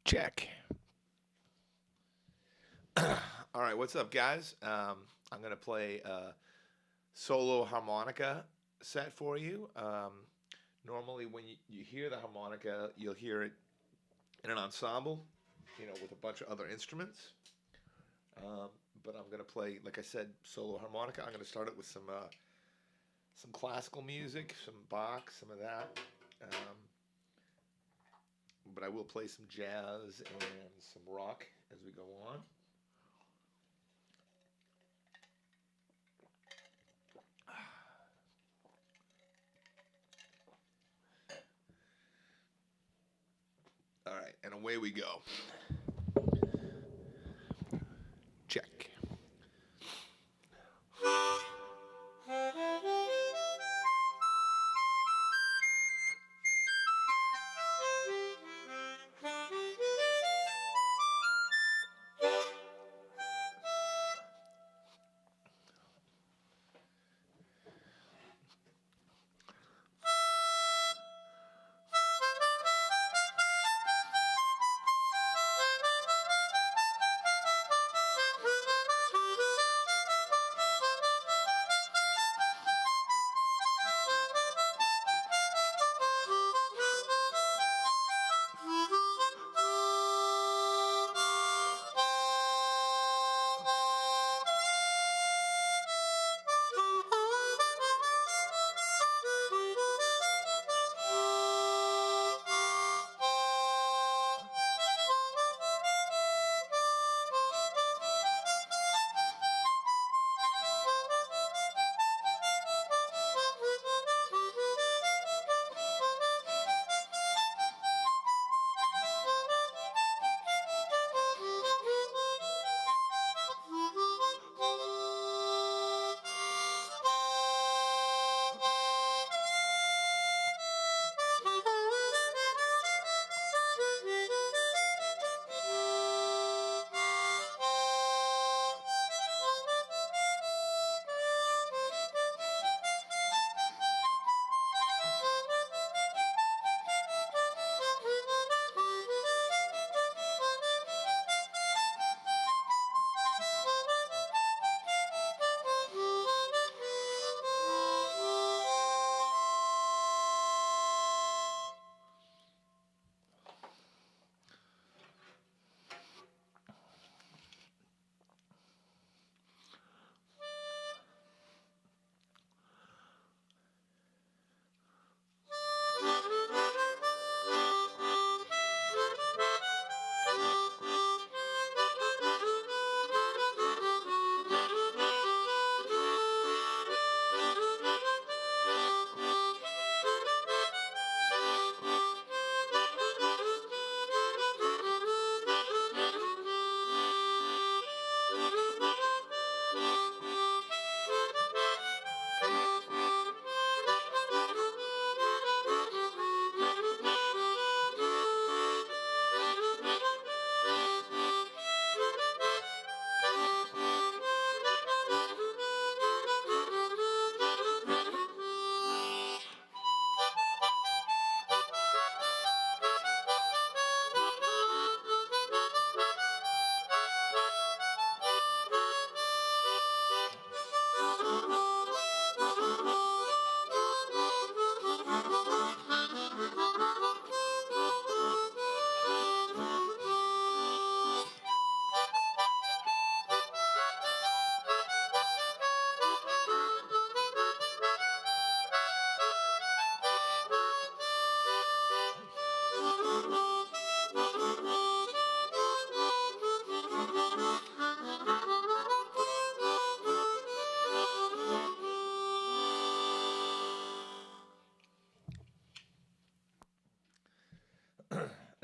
Check. All right, what's up, guys? I'm going to play a solo harmonica set for you. Normally, when you hear the harmonica, you'll hear it in an ensemble, with a bunch of other instruments. Um, but I'm going to play, like I said, solo harmonica. I'm going to start it with some classical music, some Bach, some of that. But I will play some jazz and some rock as we go on. All right, and away we go. Check.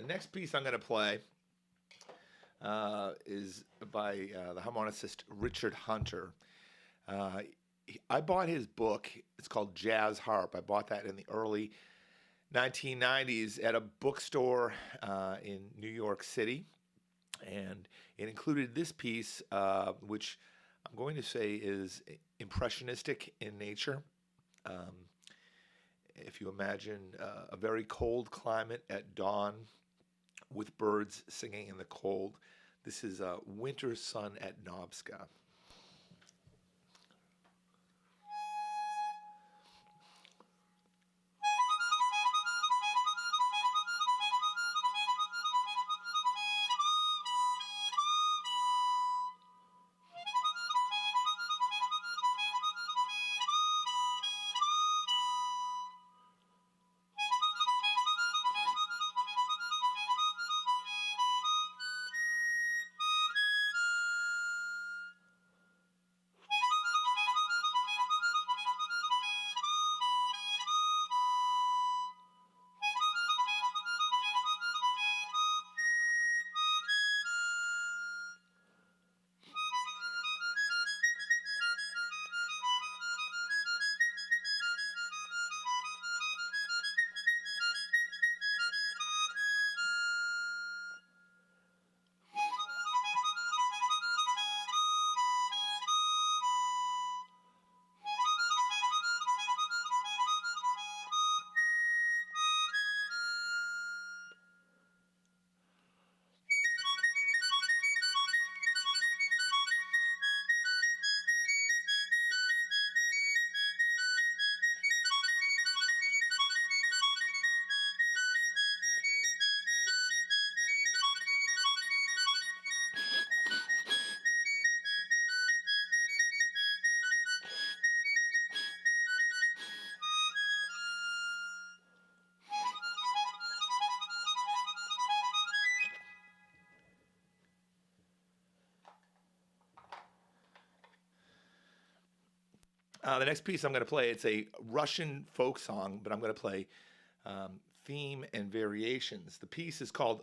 The next piece I'm going to play is by the harmonicist Richard Hunter. Uh, I bought his book. It's called Jazz Harp. I bought that in the early 1990s at a bookstore in New York City. And it included this piece, which I'm going to say is impressionistic in nature. Um, if you imagine a very cold climate at dawn with birds singing in the cold. This is Winter Sun at Nobska. The next piece I'm going to play, it's a Russian folk song, but I'm going to play theme and variations. The piece is called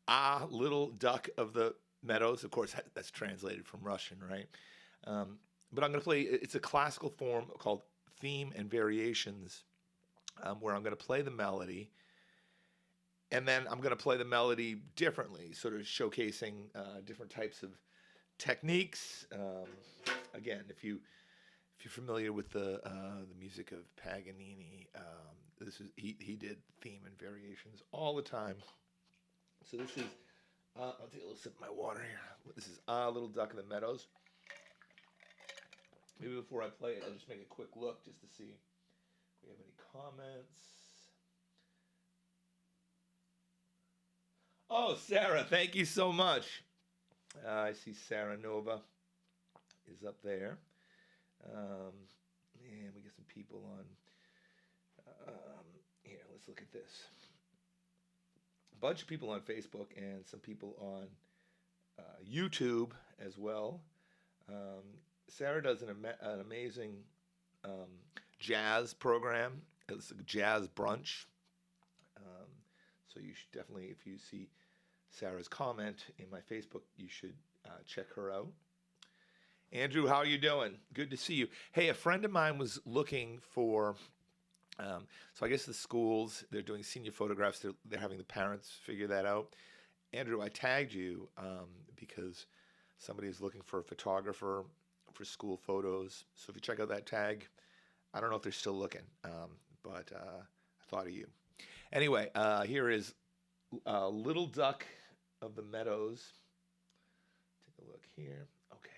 Ah, Little Duck of the Meadows. Of course, that's translated from Russian, right? But I'm going to play, it's a classical form called theme and variations, where I'm going to play the melody, and then I'm going to play the melody differently, sort of showcasing different types of techniques. Again, if you're familiar with the music of Paganini, this is he did theme and variations all the time. So this is I'll take a little sip of my water here. This is Little Duck in the Meadows. Maybe before I play it, I'll just make a quick look just to see if we have any comments. Oh, Sarah, thank you so much. I see Sarah Nova is up there. And we get some people on. Here, let's look at this. A bunch of people on Facebook and some people on YouTube as well. Sarah does an amazing jazz program. It's a jazz brunch. So you should definitely, if you see Sarah's comment in my Facebook, you should check her out. Andrew, how are you doing? Good to see you. Hey, a friend of mine was looking for, so I guess the schools, they're doing senior photographs. They're having the parents figure that out. Andrew, I tagged you because somebody is looking for a photographer for school photos. So if you check out that tag, I don't know if they're still looking, but I thought of you. Anyway, here is Little Duck of the Meadows. Take a look here. Okay.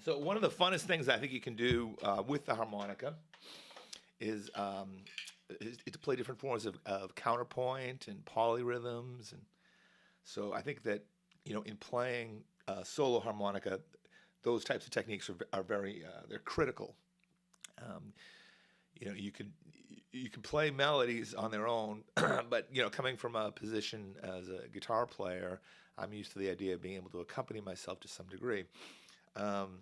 So one of the funnest things I think you can do with the harmonica is, to play different forms of counterpoint and polyrhythms, and so I think that in playing solo harmonica, those types of techniques are very they're critical. Um, you can play melodies on their own, but coming from a position as a guitar player, I'm used to the idea of being able to accompany myself to some degree. Um,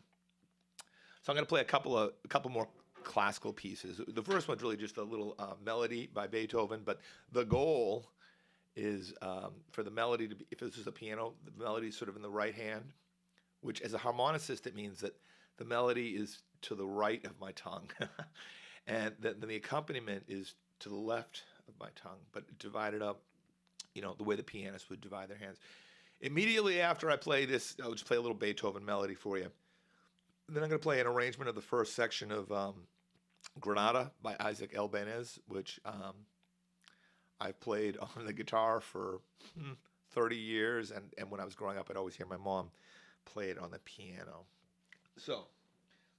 so I'm going to play a couple more classical pieces. The first one's really just a little melody by Beethoven, but the goal is for the melody to be, if this is a piano, the melody is sort of in the right hand, which as a harmonicist, it means that the melody is to the right of my tongue, and then the accompaniment is to the left of my tongue, but divided up, the way the pianist would divide their hands. Immediately after I play this, I'll just play a little Beethoven melody for you. Then I'm going to play an arrangement of the first section of Granada by Isaac Albéniz, which I've played on the guitar for 30 years, and when I was growing up, I'd always hear my mom play it on the piano. So,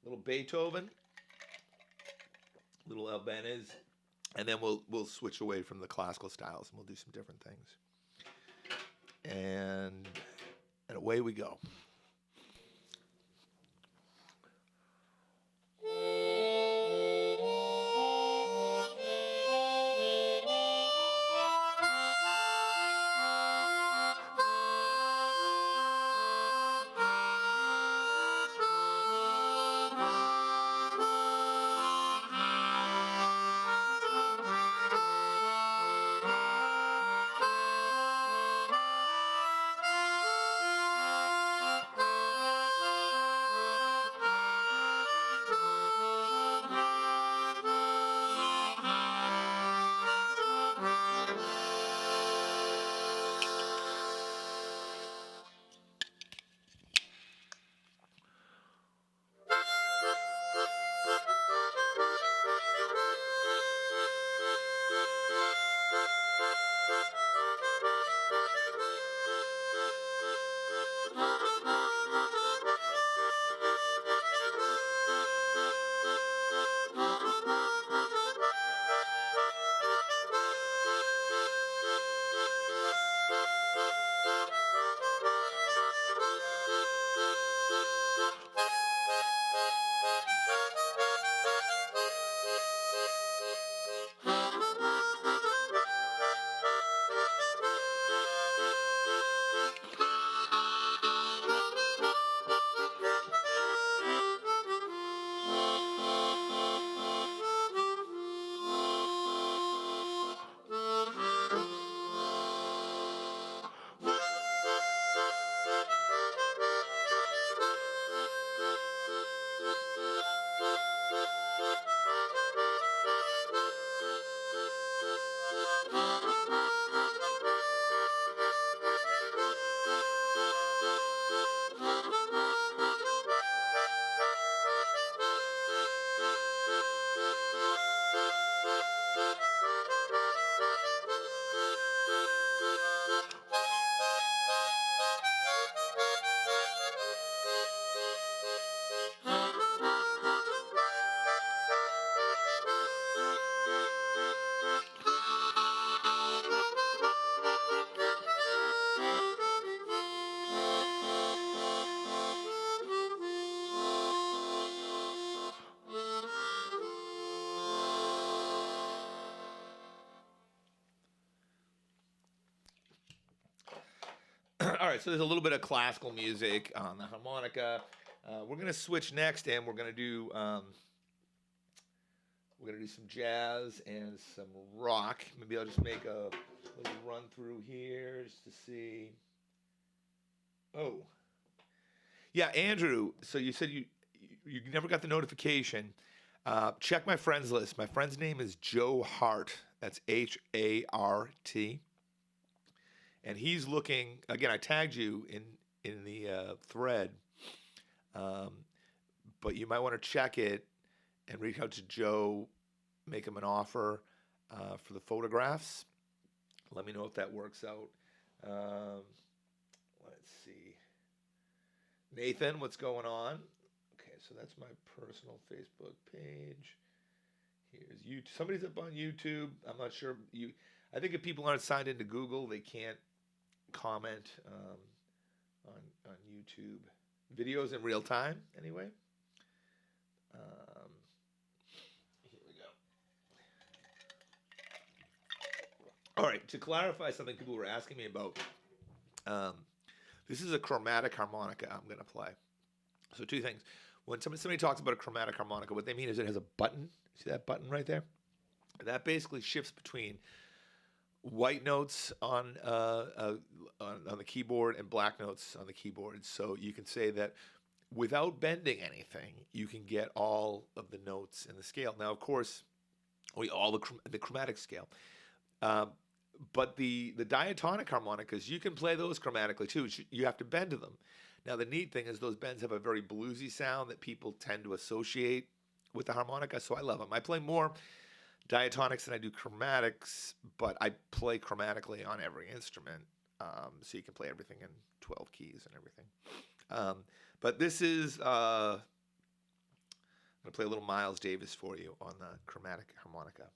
little Beethoven, little Albéniz, and then we'll switch away from the classical styles, and we'll do some different things. And away we go. All right, so there's a little bit of classical music on the harmonica. We're gonna switch next, and we're gonna do some jazz and some rock. Maybe I'll just make a little run through here just to see. Oh, yeah, Andrew. So you said you never got the notification. Check my friends list. My friend's name is Joe Hart. That's Hart. And he's looking again. I tagged you in the thread, but you might want to check it and reach out to Joe, make him an offer for the photographs. Let me know if that works out. Let's see, Nathan, what's going on? so that's my personal Facebook page. Here's YouTube. Somebody's up on YouTube. I'm not sure. I think if people aren't signed into Google, they can't comment on YouTube videos in real time. Anyway, here we go. All right. To clarify something people were asking me about, this is a chromatic harmonica I'm going to play. So two things. When somebody talks about a chromatic harmonica, what they mean is it has a button. See that button right there? That basically shifts between white notes on the keyboard and black notes on the keyboard. So you can say that without bending anything, you can get all of the notes in the scale. Now, of course, all the chromatic scale. But the diatonic harmonicas, you can play those chromatically too. You have to bend to them. Now, the neat thing is those bends have a very bluesy sound that people tend to associate with the harmonica, so I love them. I play more diatonics than I do chromatics, but I play chromatically on every instrument, so you can play everything in 12 keys and everything. But this is, I'm going to play a little Miles Davis for you on the chromatic harmonica.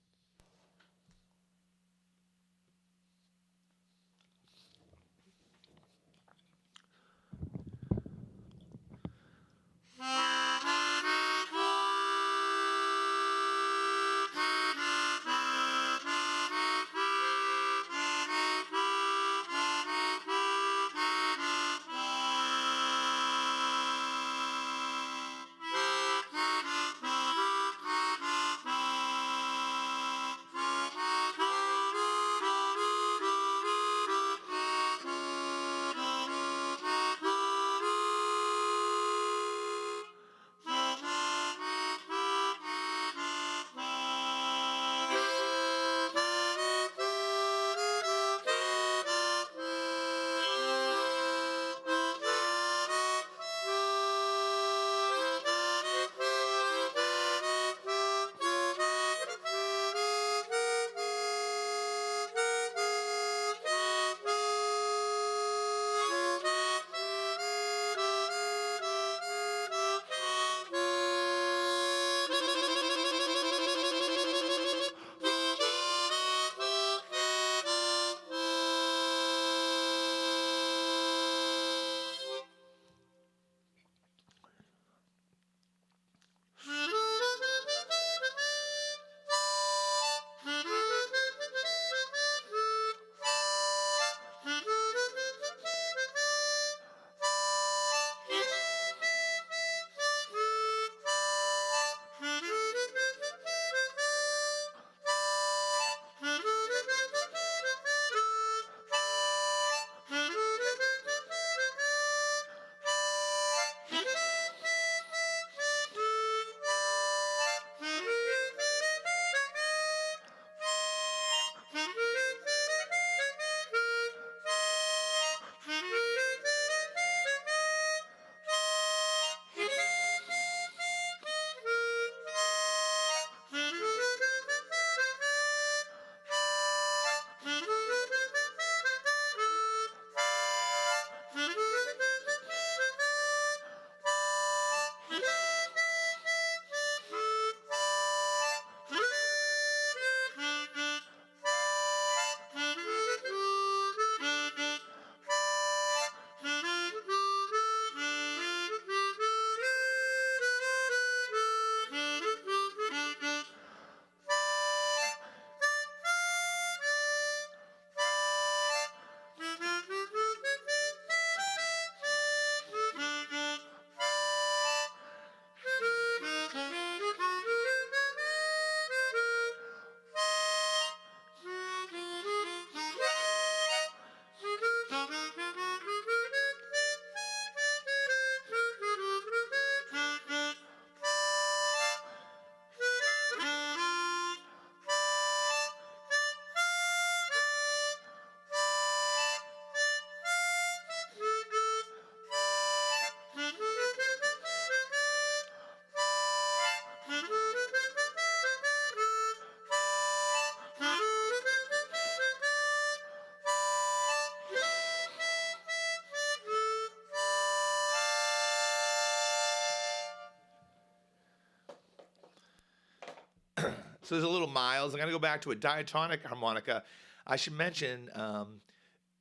So there's a little miles. I'm going to go back to a diatonic harmonica. I should mention,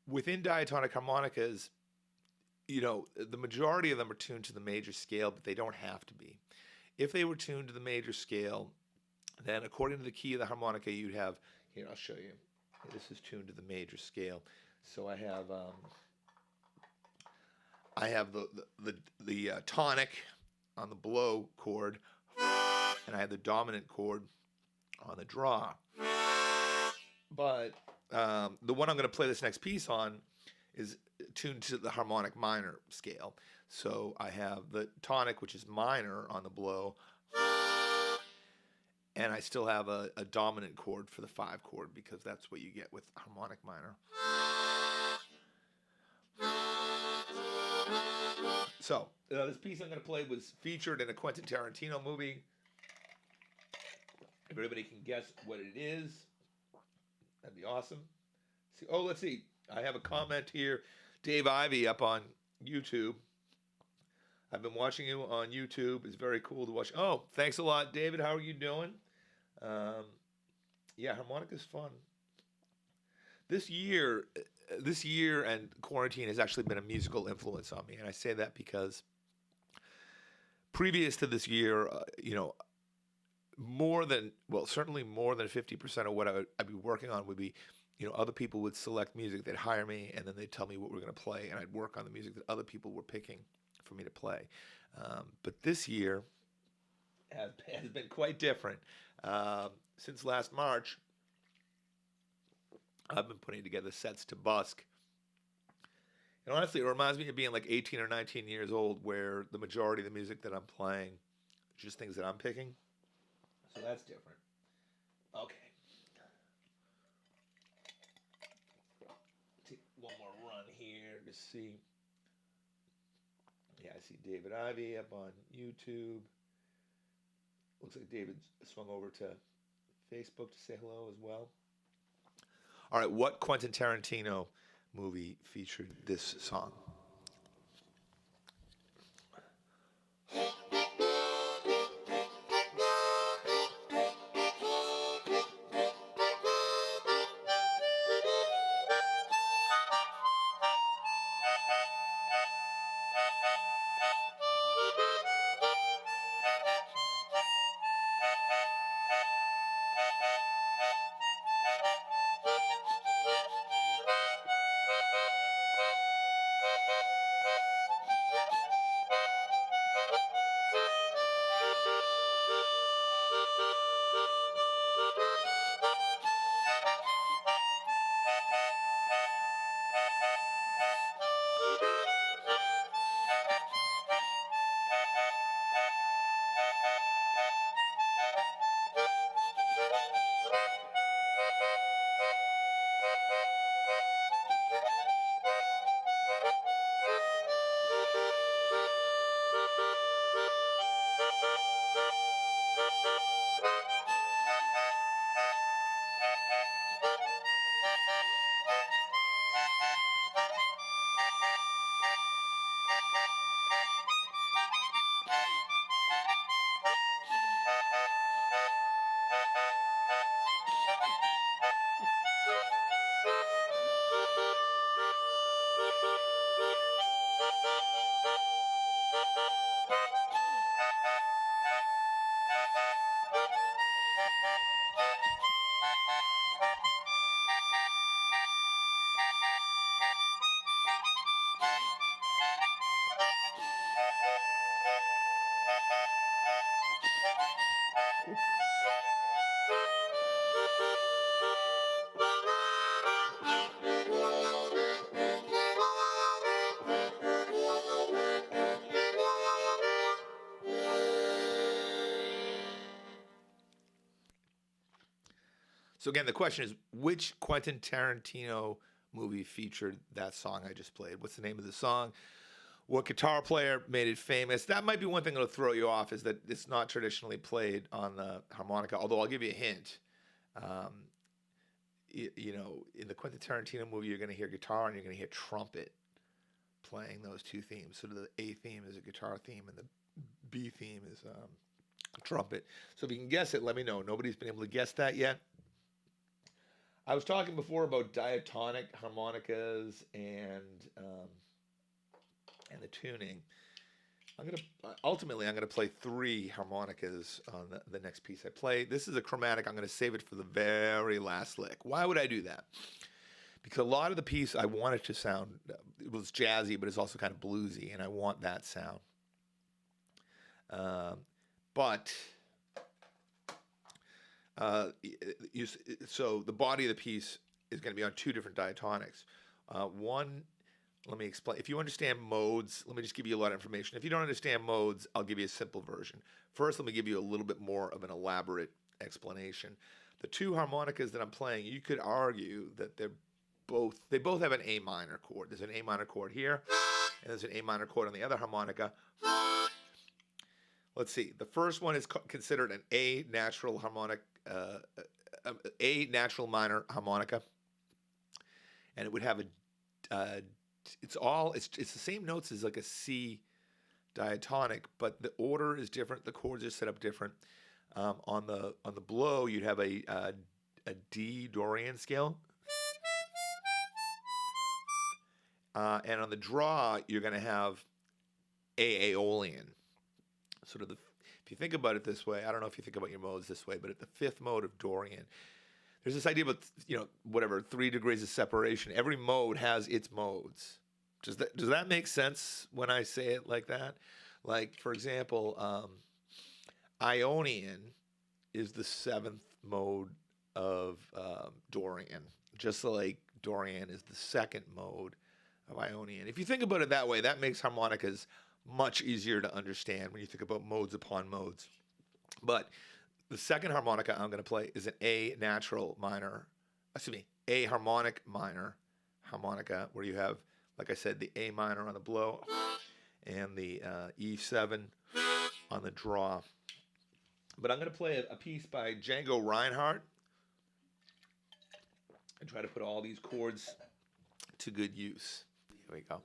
within diatonic harmonicas, the majority of them are tuned to the major scale, but they don't have to be. If they were tuned to the major scale, then according to the key of the harmonica, you'd have, here, I'll show you. This is tuned to the major scale. So I have the tonic on the blow chord, and I have the dominant chord on the draw. But the one I'm going to play this next piece on is tuned to the harmonic minor scale. So I have the tonic, which is minor, on the blow, and I still have a dominant chord for the 5 chord, because that's what you get with harmonic minor. So this piece I'm going to play was featured in a Quentin Tarantino movie. If everybody can guess what it is, that'd be awesome. Let's see. I have a comment here. Dave Ivey up on YouTube. I've been watching you on YouTube. It's very cool to watch. Oh, thanks a lot, David. How are you doing? Yeah, harmonica's fun. This year and quarantine has actually been a musical influence on me, and I say that because previous to this year, certainly more than 50% of what I'd be working on would be, other people would select music, they'd hire me, and then they'd tell me what we're going to play, and I'd work on the music that other people were picking for me to play. But this year has been quite different. Since last March, I've been putting together sets to busk. And honestly, it reminds me of being like 18 or 19 years old, where the majority of the music that I'm playing is just things that I'm picking. So that's different. Okay. Take one more run here to see. Yeah, I see David Ivey up on YouTube. Looks like David swung over to Facebook to say hello as well. All right, what Quentin Tarantino movie featured this song? So again, the question is, which Quentin Tarantino movie featured that song I just played? What's the name of the song? What guitar player made it famous? That might be one thing that'll throw you off, is that it's not traditionally played on the harmonica, although I'll give you a hint. In the Quentin Tarantino movie, you're going to hear guitar and you're going to hear trumpet playing those two themes. So the A theme is a guitar theme and the B theme is trumpet. So if you can guess it, let me know. Nobody's been able to guess that yet. I was talking before about diatonic harmonicas and the tuning. Ultimately I'm gonna play 3 harmonicas on the next piece I play. This is a chromatic. I'm gonna save it for the very last lick. Why would I do that? Because a lot of the piece I want it to sound, it was jazzy, but it's also kind of bluesy, and I want that sound. So the body of the piece is going to be on 2 different diatonics. One, let me explain. If you understand modes, let me just give you a lot of information. If you don't understand modes, I'll give you a simple version. First, let me give you a little bit more of an elaborate explanation. The 2 harmonicas that I'm playing, you could argue that they both have an A minor chord. There's an A minor chord here, and there's an A minor chord on the other harmonica. Let's see. The first one is considered an A natural harmonic, A natural minor harmonica, and it would have it's the same notes as like a C diatonic, but the order is different. The chords are set up different. On the blow, you'd have a D Dorian scale, and on the draw, you're going to have A Aeolian. Sort of if you think about it this way, I don't know if you think about your modes this way, but at the 5th mode of Dorian, there's this idea about, whatever, 3 degrees of separation. Every mode has its modes. Does that make sense when I say it like that? Like, for example, Ionian is the 7th mode of Dorian, just like Dorian is the 2nd mode of Ionian. If you think about it that way, that makes harmonicas much easier to understand when you think about modes upon modes. But the second harmonica I'm going to play is an A natural minor, A harmonic minor harmonica, where you have, like I said, the A minor on the blow and the E7 on the draw. But I'm going to play a piece by Django Reinhardt and try to put all these chords to good use. Here we go.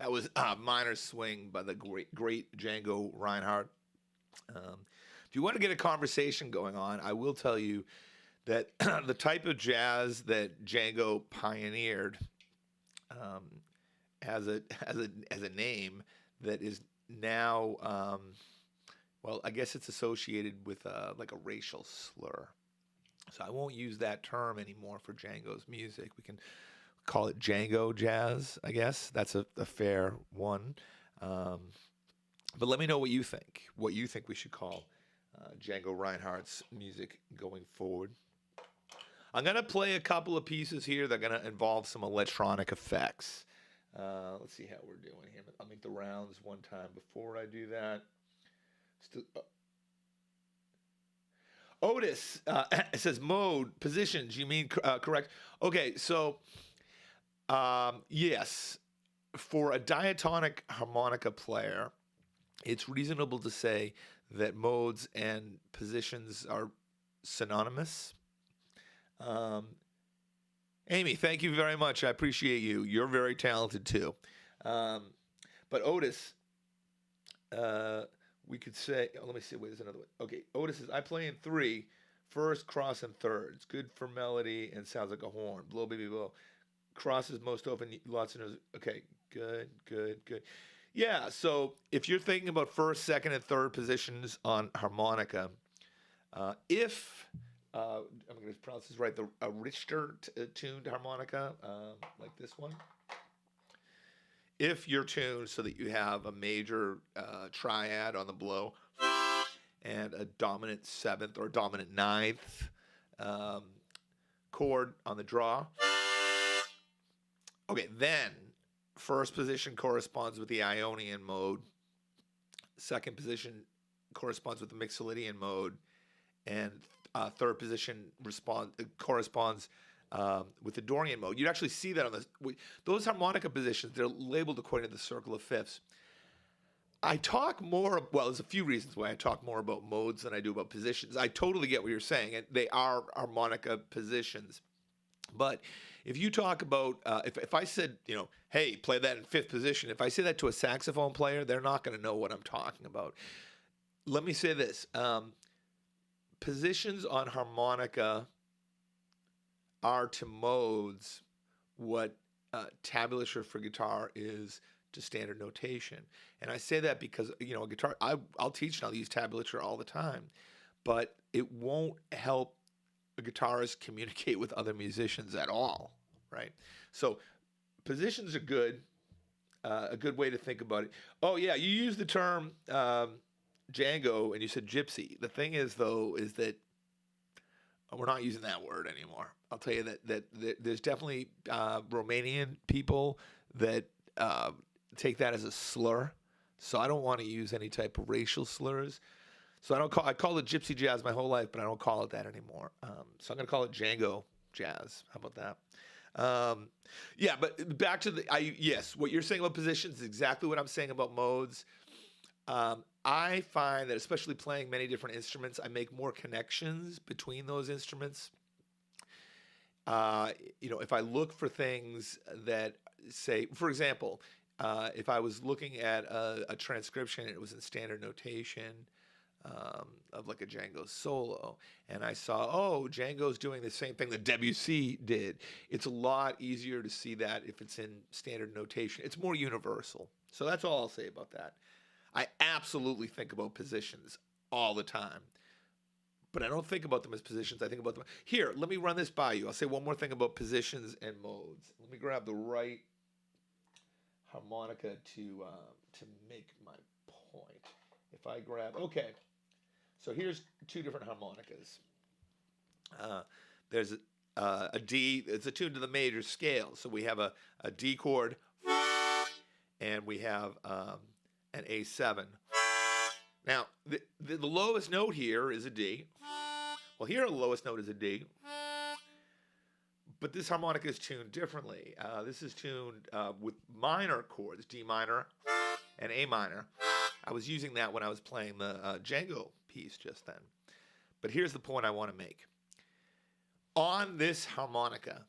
That was Minor Swing by the great Django Reinhardt. If you want to get a conversation going on, I will tell you that the type of jazz that Django pioneered has a name that is now, well, I guess it's associated with like a racial slur. So I won't use that term anymore for Django's music. We can call it Django jazz, I guess. That's a fair one. But let me know what you think. What you think we should call Django Reinhardt's music going forward. I'm going to play a couple of pieces here that are going to involve some electronic effects. Let's see how we're doing here. I'll make the rounds one time before I do that. Otis it says mode, positions. You mean correct? Okay, so yes, for a diatonic harmonica player, it's reasonable to say that modes and positions are synonymous. Amy, thank you very much. I appreciate you. You're very talented too. But Otis, we could say, let me see, wait, there's another one. Okay, Otis says, I play in 3, first, cross, and thirds. Good for melody and sounds like a horn. Blow, baby, blow. Crosses most often, lots of notes. Okay, good. Yeah, so if you're thinking about first, second, and third positions on harmonica, if I'm going to pronounce this right, a Richter tuned harmonica, like this one. If you're tuned so that you have a major triad on the blow and a dominant 7th or dominant 9th chord on the draw, okay, then first position corresponds with the Ionian mode, second position corresponds with the Mixolydian mode, and third position corresponds with the Dorian mode. You'd actually see that on those harmonica positions. They're labeled according to the circle of fifths. I talk more, well, there's a few reasons why I talk more about modes than I do about positions. I totally get what you're saying, and they are harmonica positions. But if you talk about, if I said, hey, play that in 5th position, if I say that to a saxophone player, they're not going to know what I'm talking about. Let me say this. Positions on harmonica are to modes what tablature for guitar is to standard notation. And I say that because, a guitar, I'll teach and I'll use tablature all the time, but it won't help a guitarist communicate with other musicians at all, right? So positions are good, a good way to think about it. Oh, yeah, you use the term Django and you said gypsy. The thing is, though, is that we're not using that word anymore. I'll tell you that there's definitely Romanian people that take that as a slur. So I don't want to use any type of racial slurs. So I call it gypsy jazz my whole life, but I don't call it that anymore. So I'm going to call it Django jazz. How about that? Yeah, but back to yes, what you're saying about positions is exactly what I'm saying about modes. I find that, especially playing many different instruments, I make more connections between those instruments. If I look for things that say, for example, if I was looking at a transcription and it was in standard notation of like a Django solo, and I saw, Django's doing the same thing that Debussy did, it's a lot easier to see that if it's in standard notation. It's more universal. So that's all I'll say about that. I absolutely think about positions all the time, but I don't think about them as positions. I think about them. Here, let me run this by you. I'll say one more thing about positions and modes. Let me grab the right harmonica to make my point. If I grab, okay, so here's 2 different harmonicas. There's a D. It's attuned to the major scale. So we have a D chord, and we have an A7. Now, the lowest note here is a D. Well, here the lowest note is a D. But this harmonica is tuned differently. This is tuned with minor chords, D minor and A minor. I was using that when I was playing the Django piece just then. But here's the point I want to make. On this harmonica,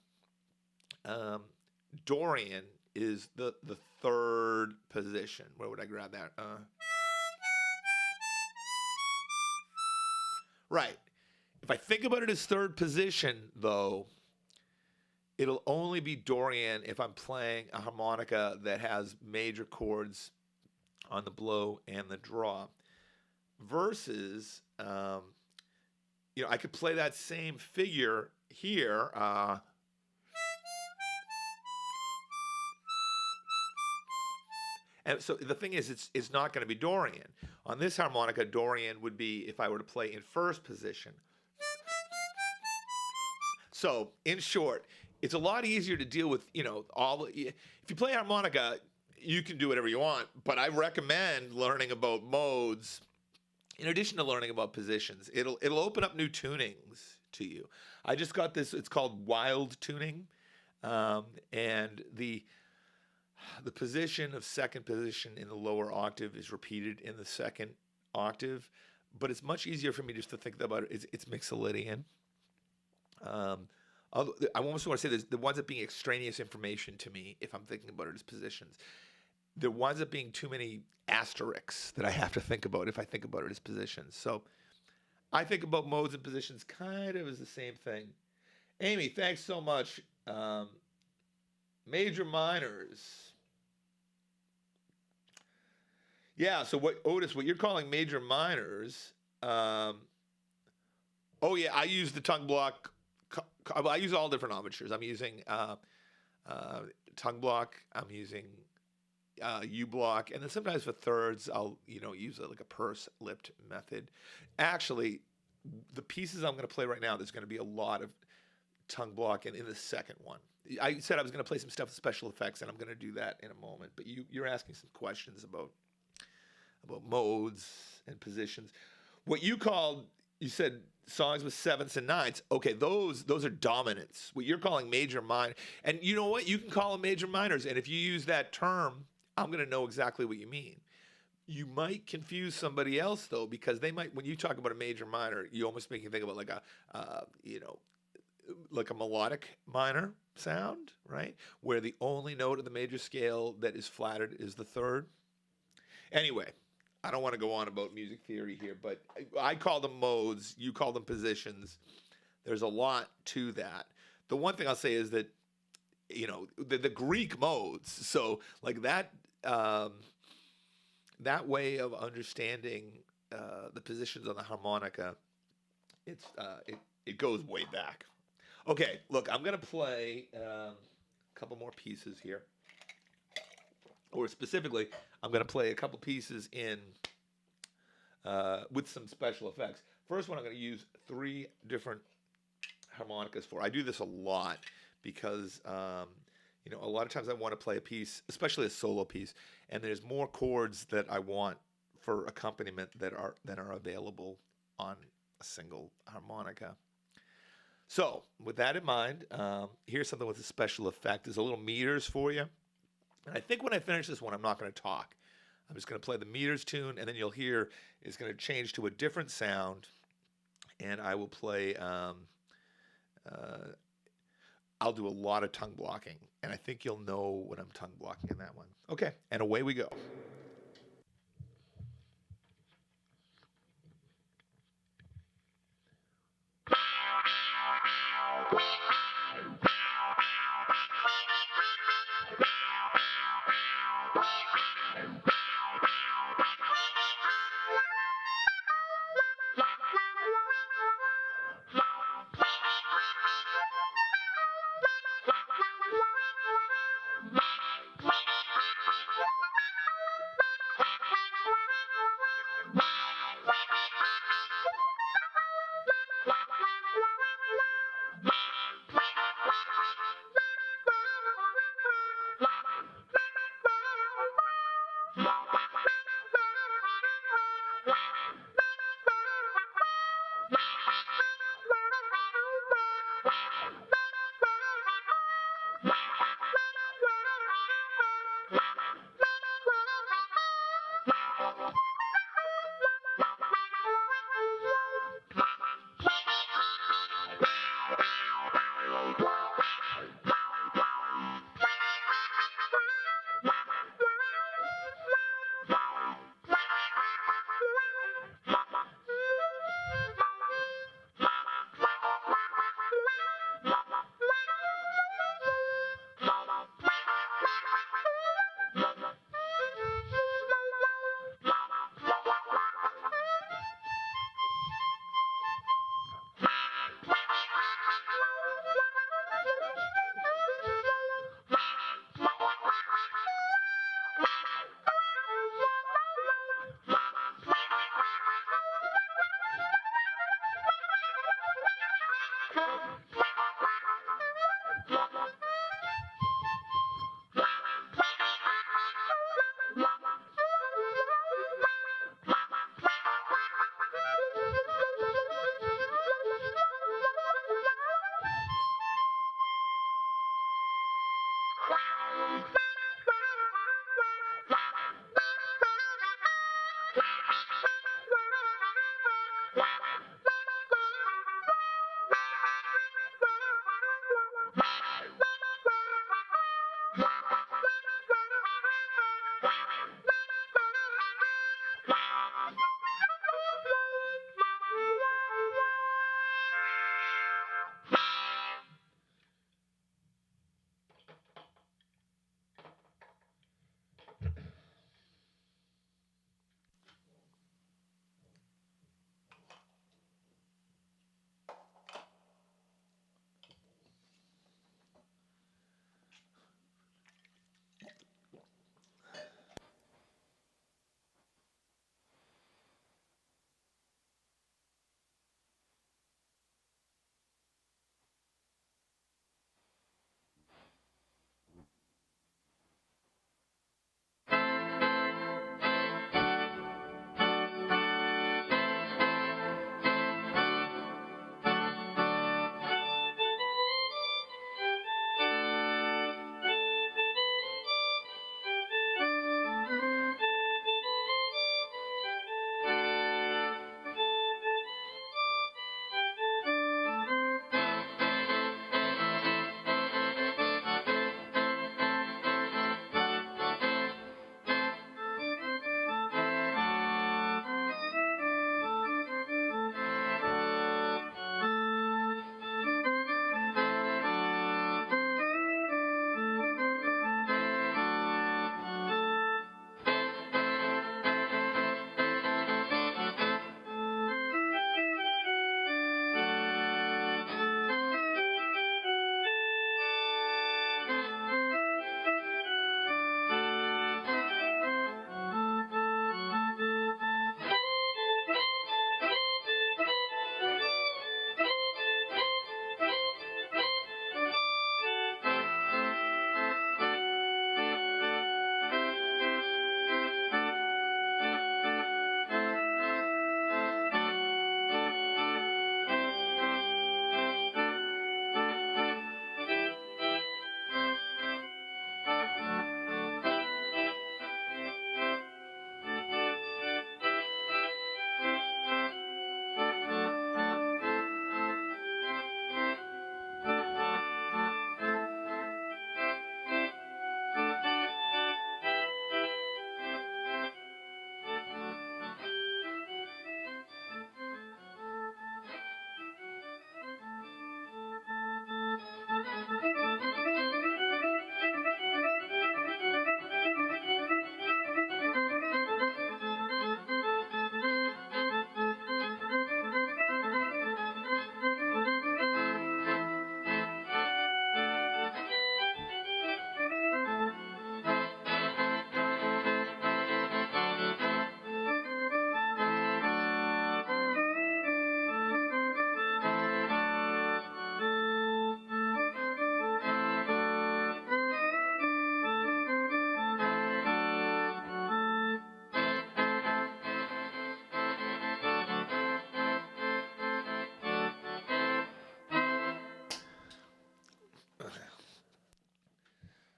Dorian is the third position. Where would I grab that? Right. If I think about it as third position, though, it'll only be Dorian if I'm playing a harmonica that has major chords on the blow and the draw. Versus, I could play that same figure here. And so the thing is, it's not going to be Dorian. On this harmonica, Dorian would be if I were to play in first position. So, in short, it's a lot easier to deal with, if you play harmonica, you can do whatever you want, but I recommend learning about modes in addition to learning about positions. It'll open up new tunings to you. I just got this, it's called wild tuning, and the position of second position in the lower octave is repeated in the second octave, but it's much easier for me just to think about it. It's Mixolydian. I almost want to say there winds up being extraneous information to me if I'm thinking about it as positions. There winds up being too many asterisks that I have to think about if I think about it as positions. So I think about modes and positions kind of as the same thing. Amy, thanks so much. Major minors. Yeah, so Otis, what you're calling major minors, oh yeah, I use the tongue block. I use all different amateurs. I'm using tongue block. I'm using U block, and then sometimes for thirds, I'll use like a purse-lipped method. Actually, the pieces I'm going to play right now, there's going to be a lot of tongue block in the second one. I said I was going to play some stuff with special effects, and I'm going to do that in a moment. But you're asking some questions about modes and positions. What you said songs with sevenths and ninths. Okay, those are dominants. What you're calling major minor, and you know what? You can call them major minors, and if you use that term, I'm going to know exactly what you mean. You might confuse somebody else though, because they might, when you talk about a major minor, you almost make me think about like a melodic minor sound, right? Where the only note of the major scale that is flattered is the third. Anyway, I don't want to go on about music theory here, but I call them modes, you call them positions. There's a lot to that. The one thing I'll say is that, the Greek modes, so like that, that way of understanding the positions on the harmonica, it goes way back. Okay, look, I'm going to play a couple more pieces here. Or specifically, I'm going to play a couple pieces in with some special effects. First one I'm going to use 3 different harmonicas for. I do this a lot because a lot of times I want to play a piece, especially a solo piece, and there's more chords that I want for accompaniment that are available on a single harmonica. So with that in mind, here's something with a special effect. There's a little meters for you. And I think when I finish this one, I'm not going to talk. I'm just going to play the meters tune, and then you'll hear it's going to change to a different sound, and I will play, I'll do a lot of tongue blocking, and I think you'll know when I'm tongue blocking in that one. Okay, and away we go.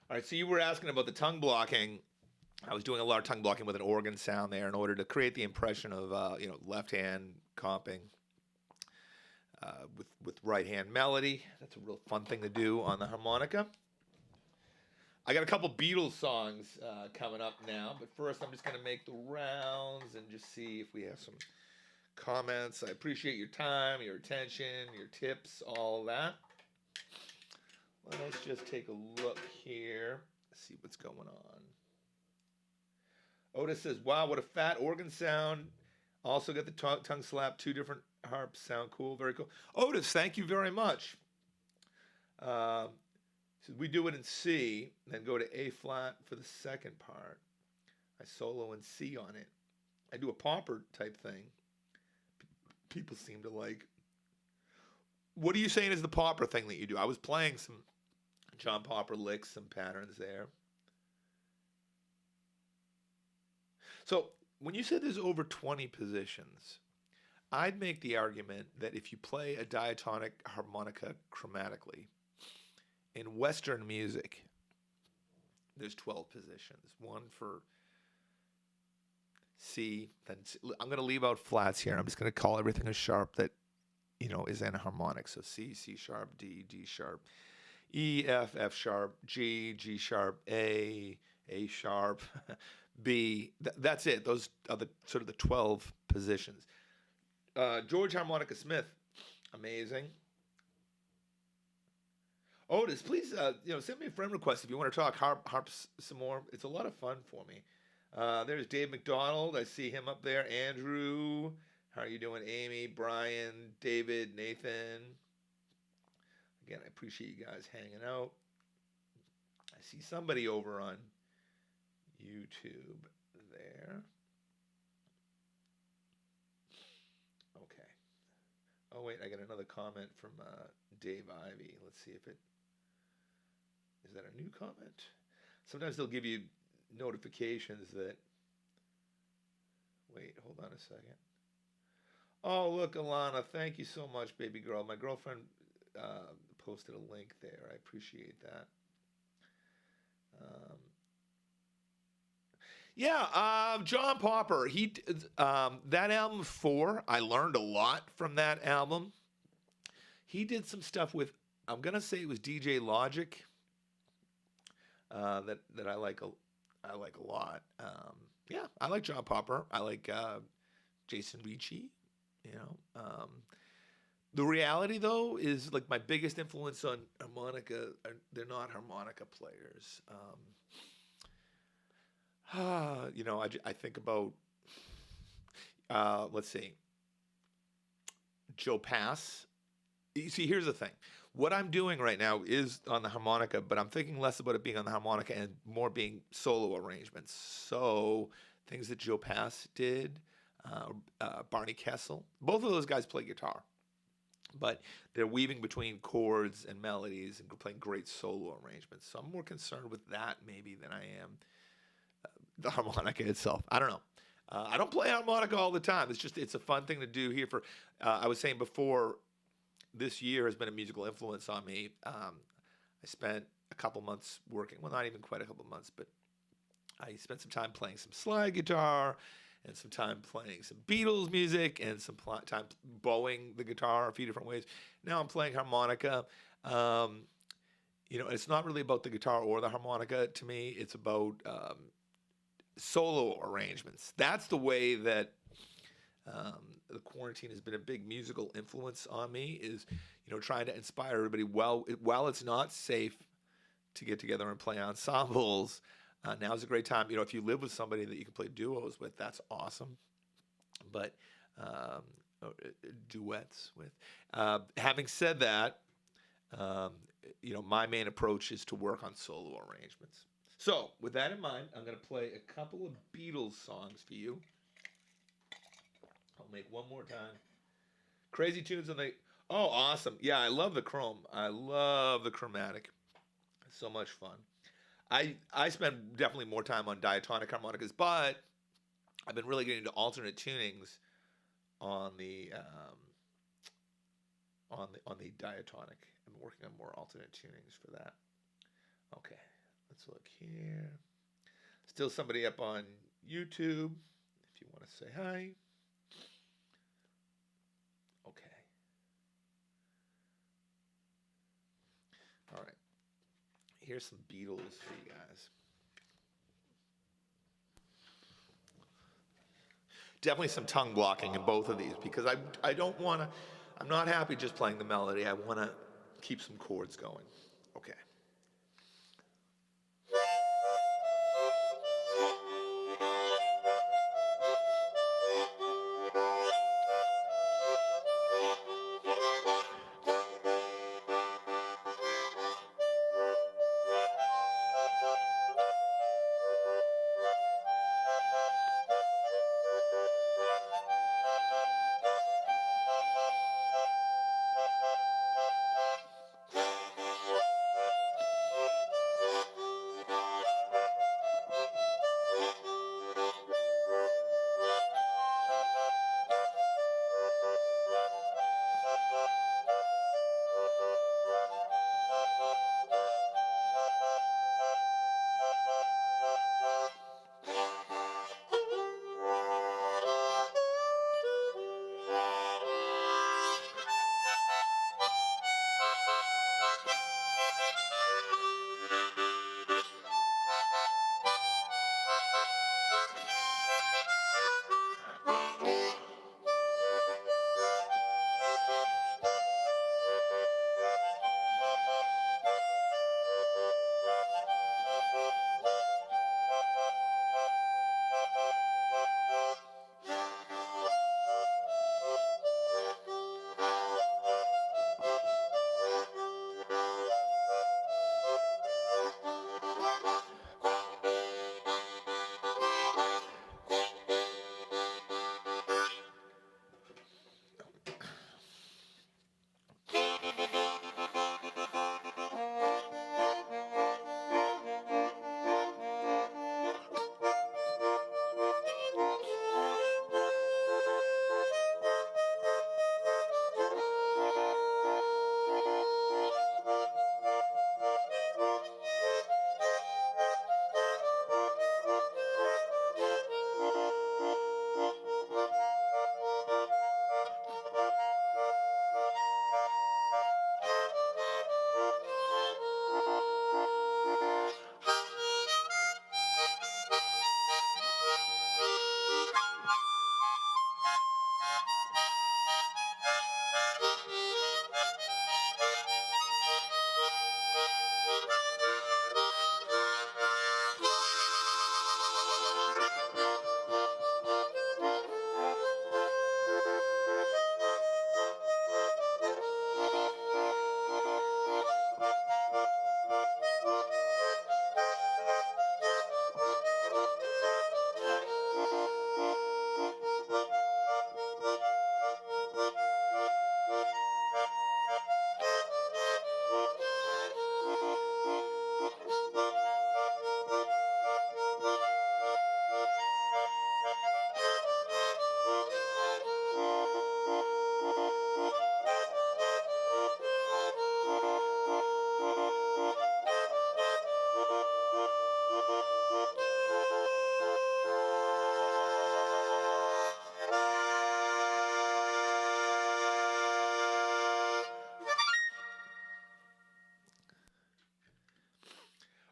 All right, so you were asking about the tongue blocking. I was doing a lot of tongue blocking with an organ sound there in order to create the impression of left hand comping with right hand melody. That's a real fun thing to do on the harmonica. I got a couple Beatles songs coming up now, but first I'm just going to make the rounds and just see if we have some comments. I appreciate your time, your attention, your tips, all of that. Let's just take a look here, see what's going on. Otis says, wow, what a fat organ sound. Also got the tongue slap, 2 different harps, sound cool, very cool. Otis, thank you very much. So we do it in C, then go to A flat for the second part. I solo in C on it. I do a pauper type thing. People seem to like. What are you saying is the Popper thing that you do? I was playing some John Popper licks, some patterns there. So when you said there's over 20 positions, I'd make the argument that if you play a diatonic harmonica chromatically, in Western music, there's 12 positions. One for C, then C. I'm going to leave out flats here. I'm just going to call everything a sharp that, is in a harmonic. So C, C sharp, D, D sharp, E, F, F sharp, G, G sharp, A sharp, B. That's it. Those are the sort of the 12 positions. George Harmonica Smith, amazing. Otis, please, send me a friend request if you want to talk harps some more. It's a lot of fun for me. There's Dave McDonald. I see him up there. Andrew, how are you doing? Amy, Brian, David, Nathan. Again, I appreciate you guys hanging out. I see somebody over on YouTube there. Okay. Oh, wait, I got another comment from Dave Ivy. Let's see if it... Is that a new comment? Sometimes they'll give you notifications that... Wait, hold on a second. Oh, look, Alana, thank you so much, baby girl. My girlfriend posted a link there. I appreciate that. John Popper. He that album 4. I learned a lot from that album. He did some stuff with. I'm gonna say it was DJ Logic. That I like a lot. I like John Popper. I like Jason Ricci. The reality though is like my biggest influence on harmonica. They're not harmonica players. I think about, let's see, Joe Pass. You see, here's the thing. What I'm doing right now is on the harmonica, but I'm thinking less about it being on the harmonica and more being solo arrangements. So things that Joe Pass did, Barney Kessel, both of those guys play guitar, but they're weaving between chords and melodies and playing great solo arrangements. So I'm more concerned with that maybe than I am the harmonica itself. I don't know. I don't play harmonica all the time. It's a fun thing to do here for, I was saying before, this year has been a musical influence on me. I spent a couple months working, well, not even quite a couple months, but I spent some time playing some slide guitar and some time playing some Beatles music and some time bowing the guitar a few different ways. Now I'm playing harmonica. It's not really about the guitar or the harmonica to me. It's about solo arrangements. That's the way that the quarantine has been a big musical influence on me, is trying to inspire everybody. While it's not safe to get together and play ensembles, now's a great time. If you live with somebody that you can play duos with, that's awesome. But duets with. Having said that, my main approach is to work on solo arrangements. So, with that in mind, I'm going to play a couple of Beatles songs for you. I'll make one more time. Crazy tunes on the... Oh, awesome. Yeah, I love the Chrome. I love the Chromatic. It's so much fun. I spend definitely more time on diatonic harmonicas, but I've been really getting into alternate tunings on the diatonic. I'm working on more alternate tunings for that. Okay. Let's look here. Still somebody up on YouTube, if you want to say hi. Okay. All right. Here's some Beatles for you guys. Definitely some tongue blocking in both of these because I don't want to, I'm not happy just playing the melody. I want to keep some chords going. Okay.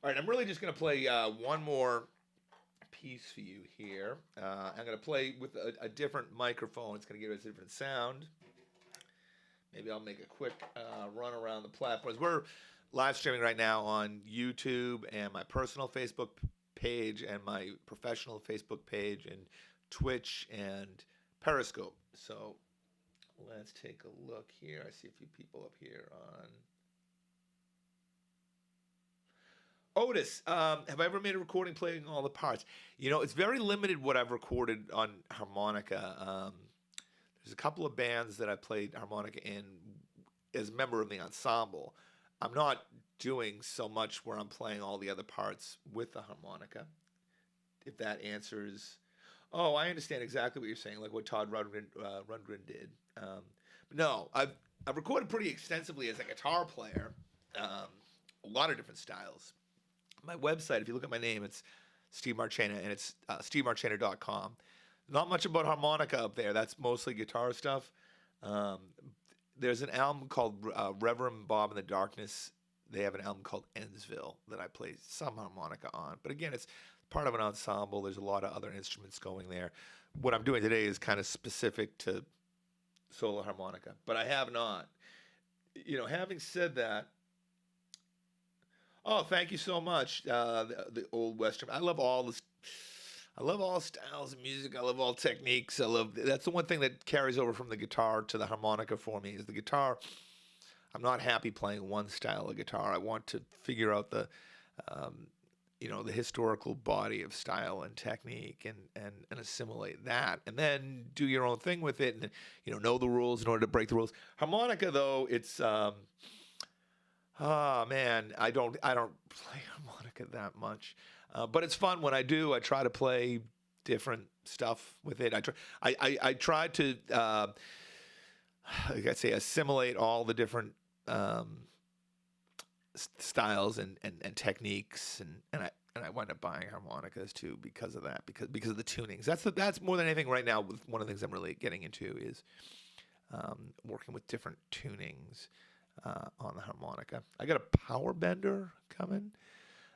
All right, I'm really just going to play one more piece for you here. I'm going to play with a different microphone. It's going to give us a different sound. Maybe I'll make a quick run around the platforms. We're live streaming right now on YouTube and my personal Facebook page and my professional Facebook page and Twitch and Periscope. So let's take a look here. I see a few people up here on... Otis, have I ever made a recording playing all the parts? You know, it's very limited what I've recorded on harmonica. There's a couple of bands that I played harmonica in as a member of the ensemble. I'm not doing so much where I'm playing all the other parts with the harmonica, if that answers... Oh, I understand exactly what you're saying, like what Todd Rundgren did. No, I've recorded pretty extensively as a guitar player, a lot of different styles. My website, if you look at my name, it's Steve Marchena, and it's stevemarchena.com. Not much about harmonica up there. That's mostly guitar stuff. There's an album called Reverend Bob in the Darkness. They have an album called Endsville that I play some harmonica on. But again, it's part of an ensemble. There's a lot of other instruments going there. What I'm doing today is kind of specific to solo harmonica, but I have not. You know, having said that, oh, thank you so much. The old Western. I love all this. I love all styles of music. I love all techniques. That's the one thing that carries over from the guitar to the harmonica for me is the guitar. I'm not happy playing one style of guitar. I want to figure out the historical body of style and technique and assimilate that, and then do your own thing with it, and know the rules in order to break the rules. Harmonica, though, it's oh man, I don't play harmonica that much, but it's fun when I do. I try to play different stuff with it. I try to like I say, assimilate all the different styles and techniques, and I wind up buying harmonicas too because of that, because of the tunings. That's more than anything right now. One of the things I'm really getting into is working with different tunings on the harmonica. I got a power bender coming.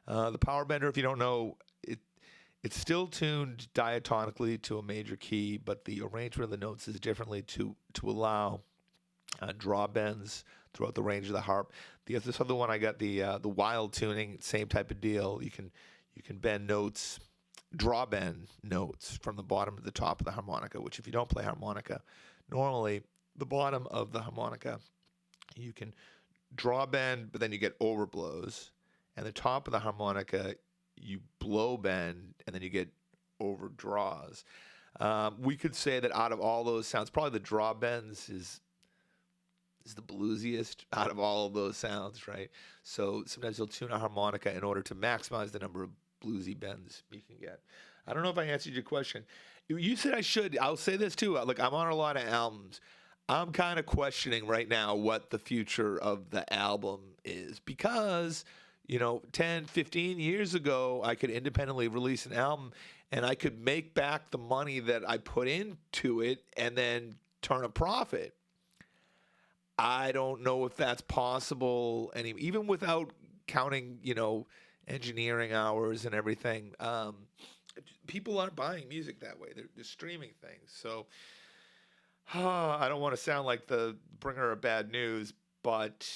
The power bender, if you don't know, it's still tuned diatonically to a major key, but the arrangement of the notes is differently to allow draw bends throughout the range of the harp. This other one I got the wild tuning, same type of deal. You can bend notes, draw bend notes from the bottom to the top of the harmonica, which if you don't play harmonica, normally the bottom of the harmonica you can draw bend, but then you get overblows, and the top of the harmonica you blow bend, and then you get overdraws. We could say that out of all those sounds, probably the draw bends is the bluesiest out of all of those sounds, right? So sometimes you'll tune a harmonica in order to maximize the number of bluesy bends you can get. I don't know if I answered your question. You said I should. I'll say this too. Look, I'm on a lot of albums. I'm kind of questioning right now what the future of the album is, because 10, 15 years ago, I could independently release an album and I could make back the money that I put into it and then turn a profit. I don't know if that's possible, even without counting, engineering hours and everything. People aren't buying music that way. They're streaming things. So I don't want to sound like the bringer of bad news, but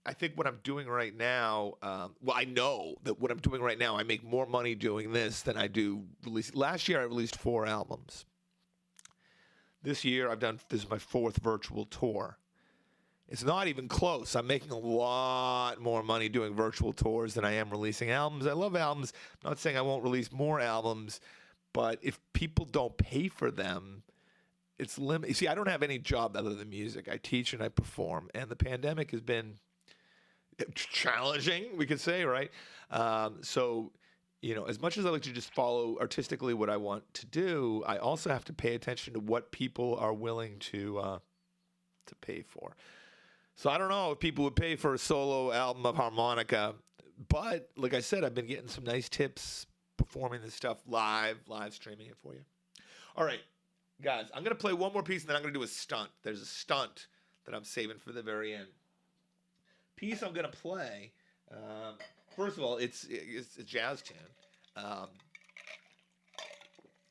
I think what I'm doing right now, I know that what I'm doing right now, I make more money doing this than I do releasing. Last year, I released 4 albums. This year, this is my 4th virtual tour. It's not even close. I'm making a lot more money doing virtual tours than I am releasing albums. I love albums. I'm not saying I won't release more albums, but if people don't pay for them, it's limited. You see, I don't have any job other than music. I teach and I perform, and the pandemic has been challenging, we could say, right? So, as much as I like to just follow artistically what I want to do, I also have to pay attention to what people are willing to pay for. So I don't know if people would pay for a solo album of harmonica, but like I said, I've been getting some nice tips performing this stuff live streaming it for you. All right, guys, I'm going to play one more piece and then I'm going to do a stunt. There's a stunt that I'm saving for the very end. Piece I'm going to play First of all, it's a jazz tune um,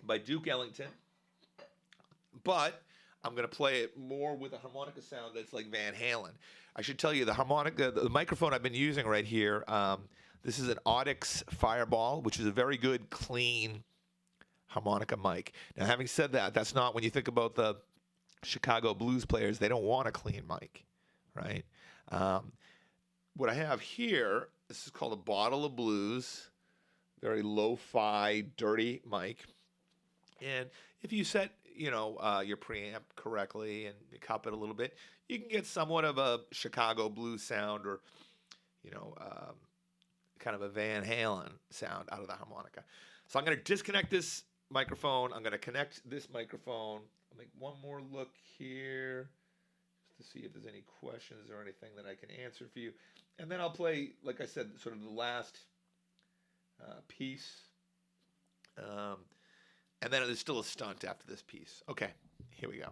by Duke Ellington, but I'm going to play it more with a harmonica sound that's like Van Halen. I should tell you the harmonica, the microphone I've been using right here. This is an Audix Fireball, which is a very good, clean harmonica mic. Now, having said that, that's not when you think about the Chicago blues players. They don't want a clean mic, right? What I have here, this is called a Bottle of Blues, very lo-fi, dirty mic. And if you set, your preamp correctly and you cup it a little bit, you can get somewhat of a Chicago blues sound or, you know, um, kind of a Van Halen sound out of the harmonica. So I'm going to disconnect this microphone. I'm going to connect this microphone. I'll make one more look here just to see if there's any questions or anything that I can answer for you. And then I'll play, like I said, sort of the last piece. And then there's still a stunt after this piece. Okay, here we go.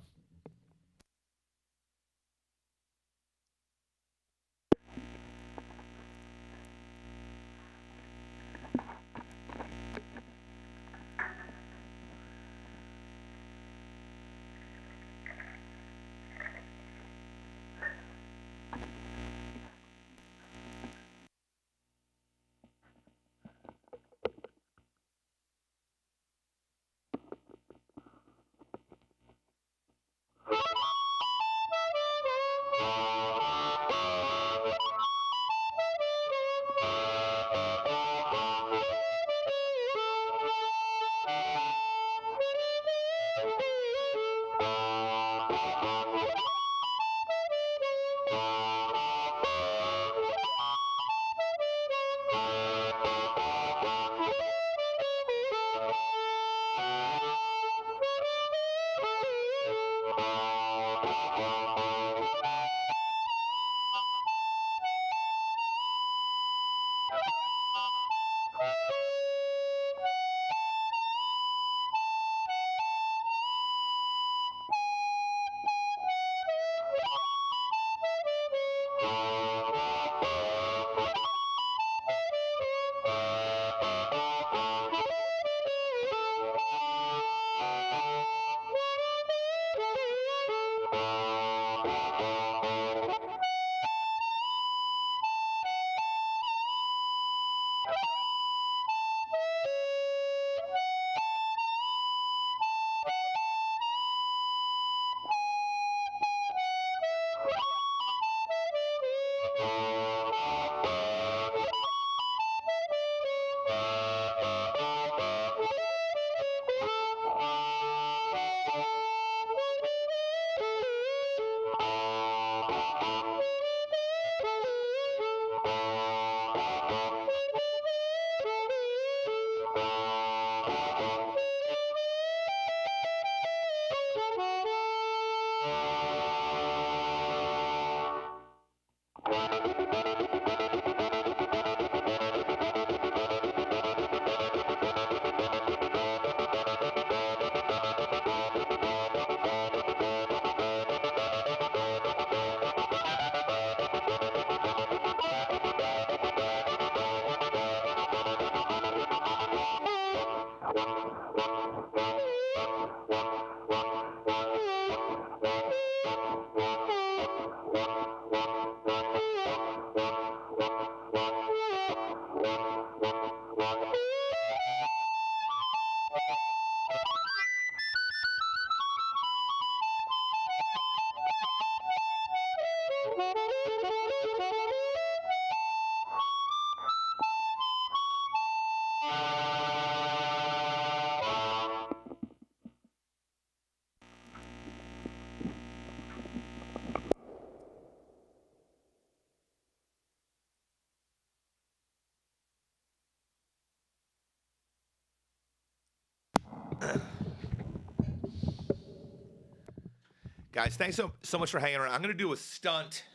Guys, thanks so much for hanging around. I'm going to do a stunt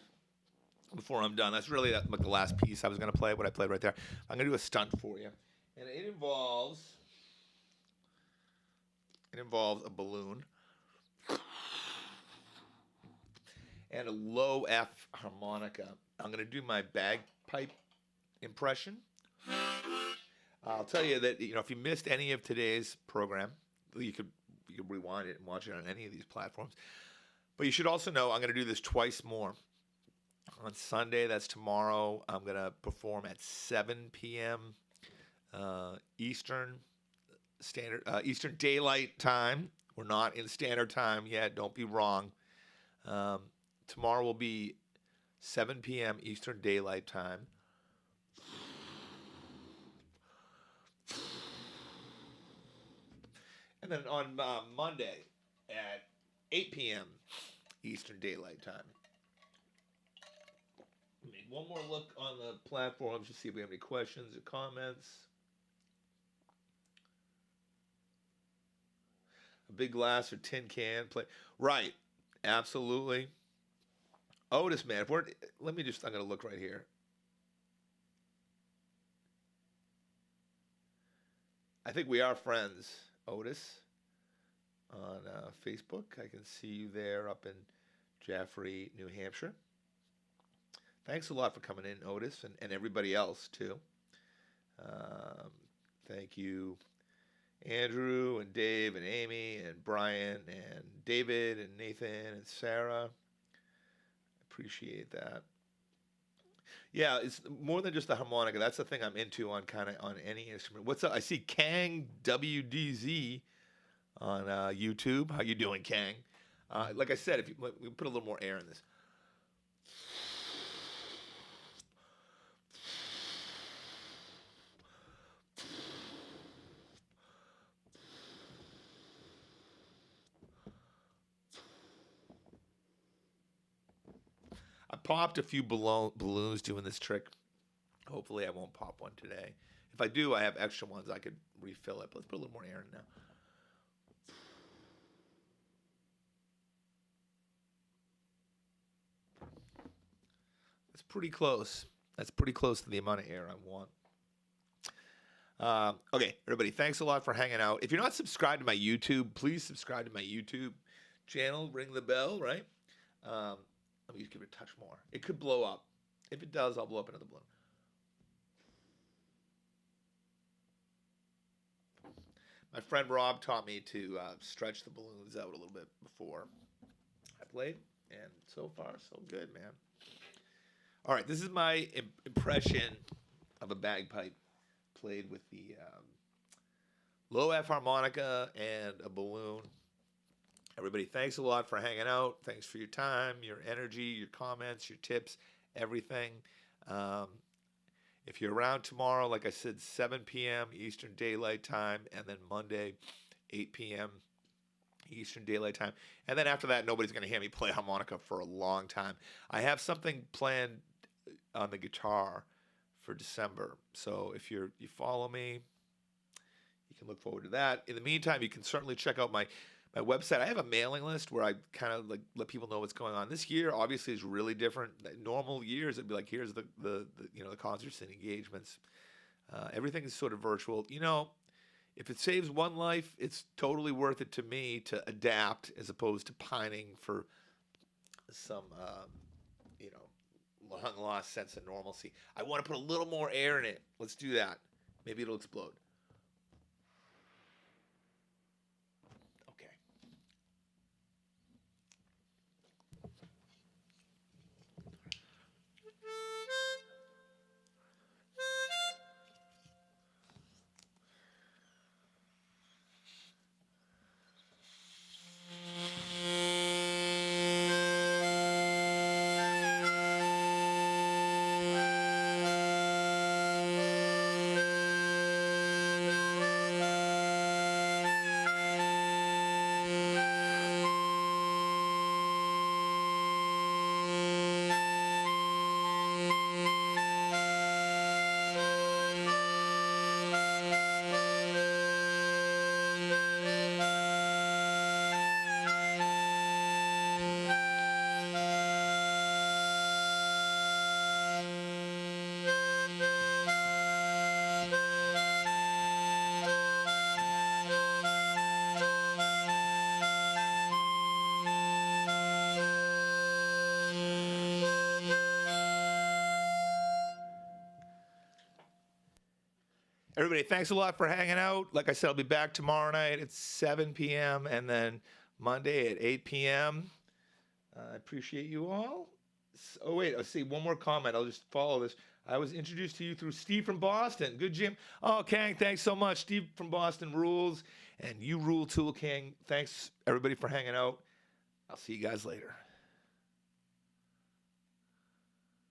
before I'm done. That's really like the last piece I was going to play, what I played right there. I'm going to do a stunt for you. And it involves a balloon and a low F harmonica. I'm going to do my bagpipe impression. I'll tell you that if you missed any of today's program, you could rewind it and watch it on any of these platforms. But you should also know I'm going to do this twice more. On Sunday, that's tomorrow, I'm going to perform at 7 p.m. Eastern Daylight Time. We're not in Standard Time yet. Don't be wrong. Tomorrow will be 7 p.m. Eastern Daylight Time. And then on Monday at 8 p.m. Eastern Daylight Time. Make one more look on the platforms to see if we have any questions or comments. A big glass or tin can play. Right. Absolutely. Otis, man. I'm going to look right here. I think we are friends, Otis, on Facebook. I can see you there up in Jaffrey, New Hampshire. Thanks a lot for coming in, Otis, and everybody else, too. Thank you, Andrew and Dave and Amy and Brian and David and Nathan and Sarah. Appreciate that. Yeah, it's more than just the harmonica. That's the thing I'm into on any instrument. What's up? I see Kang WDZ on YouTube. How you doing, Kang? Like I said, if we put a little more air in this. I popped a few balloons doing this trick. Hopefully I won't pop one today. If I do, I have extra ones. I could refill it. But let's put a little more air in now. That's pretty close. That's pretty close to the amount of air I want. Okay, everybody, thanks a lot for hanging out. If you're not subscribed to my YouTube, please subscribe to my YouTube channel. Ring the bell, right? Let me just give it a touch more. It could blow up. If it does, I'll blow up another balloon. My friend Rob taught me to stretch the balloons out a little bit before I played, and so far, so good, man. All right, this is my impression of a bagpipe played with the low F harmonica and a balloon. Everybody, thanks a lot for hanging out. Thanks for your time, your energy, your comments, your tips, everything. If you're around tomorrow, like I said, 7 p.m. Eastern Daylight Time, and then Monday, 8 p.m. Eastern Daylight Time. And then after that, nobody's going to hear me play harmonica for a long time. I have something planned on the guitar for December. So if you follow me, you can look forward to that. In the meantime, you can certainly check out my website. I have a mailing list where I kind of like let people know what's going on. This year, obviously, is really different. Normal years, it'd be like, here's the concerts and engagements. Everything is sort of virtual. If it saves one life, it's totally worth it to me to adapt as opposed to pining for some, long lost sense of normalcy. I want to put a little more air in it. Let's do that. Maybe it'll explode. Everybody, thanks a lot for hanging out. Like I said, I'll be back tomorrow night at 7 p.m. and then Monday at 8 p.m. I appreciate you all. Oh, wait, I'll see one more comment. I'll just follow this. I was introduced to you through Steve from Boston. Good, Jim. Oh, Kang, thanks so much. Steve from Boston rules, and you rule too, King. Thanks, everybody, for hanging out. I'll see you guys later.